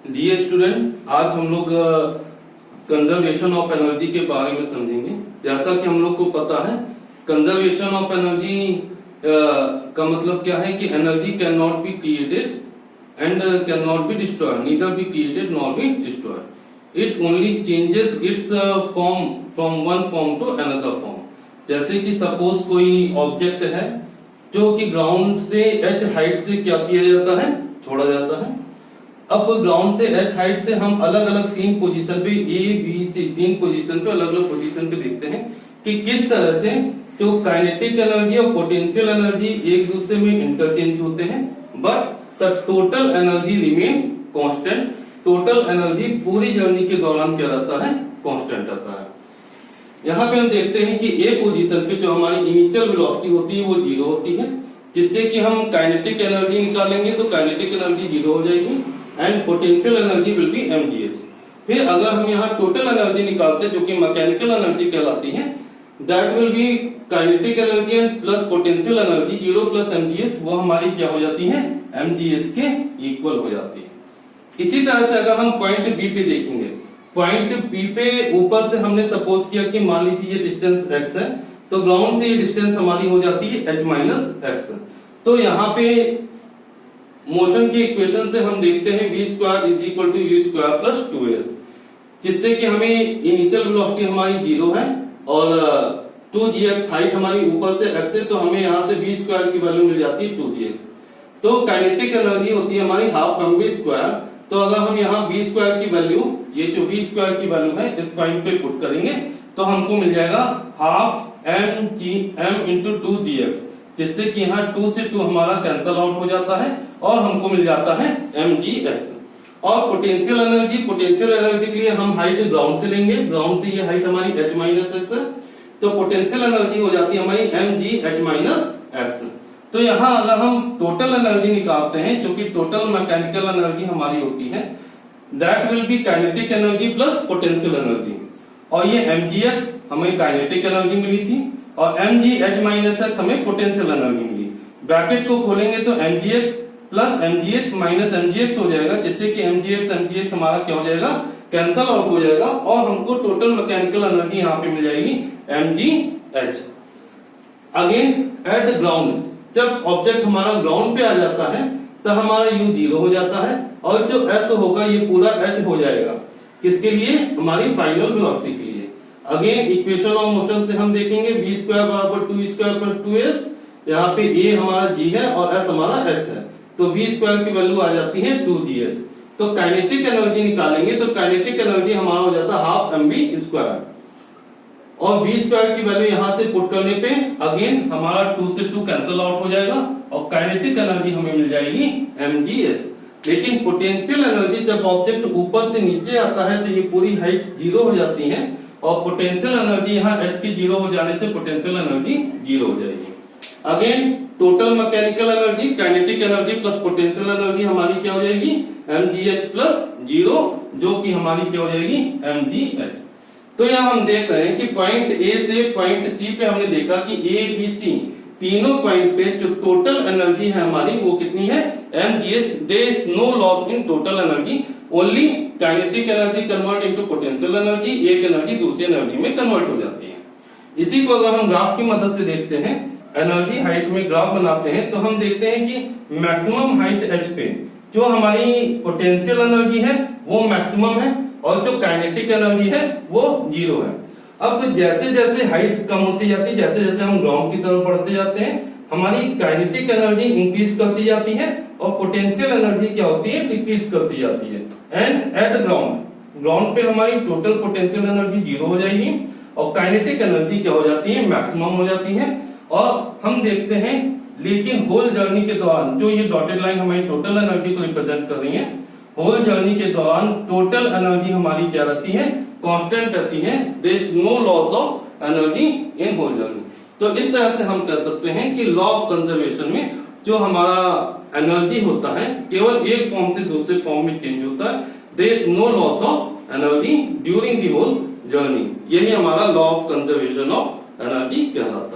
Dear student, आज हम लोग कंजर्वेशन ऑफ एनर्जी के बारे में समझेंगे। जैसा कि हम लोग को पता है, कंजर्वेशन ऑफ एनर्जी का मतलब क्या है कि energy can not be created and can not be destroyed, neither be created nor be destroyed. It only changes its form from one form to another form. जैसे कि सपोज कोई object है जो कि ग्राउंड से h हाइट से क्या किया जाता है, छोड़ा जाता है। अब ग्राउंड से h हाइट से हम अलग अलग तीन पोजीशन पे A, B, C तीन पोजीशन पे अलग अलग पोजीशन पे देखते हैं कि किस तरह से जो काइनेटिक एनर्जी और पोटेंशियल एनर्जी एक दूसरे में इंटरचेंज होते हैं, but the total energy remain constant. Total energy पूरी जर्नी के दौरान क्या रहता है, कांस्टेंट रहता है। यहाँ पे हम देखते हैं कि ए पोजीशन पे जो हमारी इनिशियल वेलोसिटी होती है वो 0 होती है, जिससे कि हम काइनेटिक एनर्जी निकालेंगे तो काइनेटिक एनर्जी 0 हो जाएगी and potential energy will be mgh। फिर अगर हम यहाँ टोटल एनर्जी निकालते हैं जो कि मैकेनिकल एनर्जी कहलाती है, that will be kinetic energy and plus potential energy 0 plus mgh, वो हमारी क्या हो जाती है, mgh के इक्वल हो जाती है। इसी तरह से अगर हम पॉइंट बी पे देखेंगे, पॉइंट बी पे ऊपर से हमने सपोज किया कि मान लीजिए ये डिस्टेंस x है, तो ग्राउंड से ये डिस्टेंस हमारी हो जाती है h माइनस x। तो यहाँ पे मोशन की इक्वेशन से हम देखते हैं v square is equal to u square plus 2s, जिससे कि हमें इनिशियल वेलोसिटी हमारी 0 है और 2gx हाइट हमारी ऊपर से x है, तो हमें यहाँ से v स्क्वायर की वैल्यू मिल जाती है 2gx। तो काइनेटिक एनर्जी होती है हमारी हाफ mv स्क्वायर। तो अगर हम यहाँ v स्क्वायर की वैल्यू, ये जो v स्क्वायर की वैल्यू है इस पॉइंट पे पुट करेंगे तो हमको मिल जाएगा हाफ m इंटू 2gx, जिससे कि यहाँ 2 से 2 हमारा कैंसल आउट हो जाता है और हमको मिल जाता है mgx। और पोटेंशियल एनर्जी के लिए हम हाइट ग्राउंड से लेंगे, ग्राउंड से ये हाइट हमारी h माइनस x है, तो पोटेंशियल एनर्जी हो जाती है हमारी mgh माइनस x। तो यहाँ अगर हम टोटल एनर्जी निकालते हैं, जो कि टोटल मैकेनिकल एनर्जी हमारी होती है, that will be kinetic energy plus potential energy. और ये mgx हमें काइनेटिक एनर्जी मिली थी और mgh माइनस x हमें पोटेंशियल एनर्जी मिली। ब्रैकेट को खोलेंगे तो mgx plus mgh minus mgx हो जाएगा, जिससे कि mgx हमारा क्या हो जाएगा, कैंसल आउट हो जाएगा और हमको टोटल मैकेनिकल एनर्जी यहाँ पे मिल जाएगी mgh। अगेन एट ग्राउंड, जब ऑब्जेक्ट हमारा ग्राउंड पे आ जाता है तो हमारा u 0 हो जाता है और जो s होगा ये पूरा h हो जाएगा। किसके लिए, हमारी फाइनल वेलोसिटी के लिए। अगेन इक्वेशन ऑफ मोशन से हम देखेंगे v स्क्वायर बराबर 2 स्क्वायर प्लस 2s। यहाँ पे a हमारा g है और s हमारा h है, तो v स्क्वायर की वैल्यू आ जाती है 2gh। तो काइनेटिक एनर्जी निकालेंगे तो काइनेटिक एनर्जी हमारा हो जाता है हाफ mv स्क्वायर और v स्क्वायर की वैल्यू यहां से पुट करने पे अगेन हमारा 2 से 2 कैंसल आउट हो जाएगा और काइनेटिक एनर्जी हमें मिल जाएगी mgh। लेकिन पोटेंशियल एनर्जी जब ऑब्जेक्ट ऊपर से नीचे आता है तो ये पूरी हाइट 0 हो जाती है और पोटेंशियल एनर्जी यहाँ h के 0 हो जाने से पोटेंशियल एनर्जी 0 हो जाएगी। Again total mechanical energy, kinetic energy plus potential energy हमारी क्या हो जाएगी, mgh प्लस 0, जो कि हमारी क्या हो जाएगी, mgh। तो यहाँ हम देख रहे हैं कि पॉइंट ए से पॉइंट सी पे हमने देखा कि ए बी सी तीनों पॉइंट पे जो टोटल एनर्जी है हमारी वो कितनी है, mgh। There is no loss in total energy, only kinetic energy convert into potential energy, एक एनर्जी दूसरी एनर्जी में कन्वर्ट हो जाती है। इसी को अगर हम ग्राफ की मदद से देखते हैं, एनर्जी हाइट में ग्राफ बनाते हैं, तो हम देखते हैं कि मैक्सिमम हाइट h पे जो हमारी पोटेंशियल एनर्जी है वो मैक्सिमम है और जो काइनेटिक एनर्जी है वो 0 है। अब जैसे जैसे हाइट कम होती जाती है, जैसे जैसे हम ग्राउंड की तरफ बढ़ते जाते हैं, हमारी काइनेटिक एनर्जी इंक्रीज करती जाती है और पोटेंशियल एनर्जी क्या होती है, डिक्रीज करती जाती है। एंड एट ग्राउंड पे हमारी टोटल पोटेंशियल एनर्जी 0 हो जाएगी और काइनेटिक एनर्जी क्या हो जाती है, मैक्सिमम हो जाती है। और हम देखते हैं लेकिन होल जर्नी के दौरान जो ये डॉटेड लाइन हमारी टोटल एनर्जी को रिप्रेजेंट कर रही है, होल जर्नी के दौरान टोटल एनर्जी हमारी क्या रहती है, कांस्टेंट रहती है। There is no loss of energy in whole journey. तो इस तरह से हम कह सकते हैं कि लॉ ऑफ कंजर्वेशन में जो हमारा एनर्जी होता है केवल एक फॉर्म से दूसरे फॉर्म में चेंज होता है। There is no loss of energy during the whole journey. यही हमारा law of conservation of energy कहलाता है।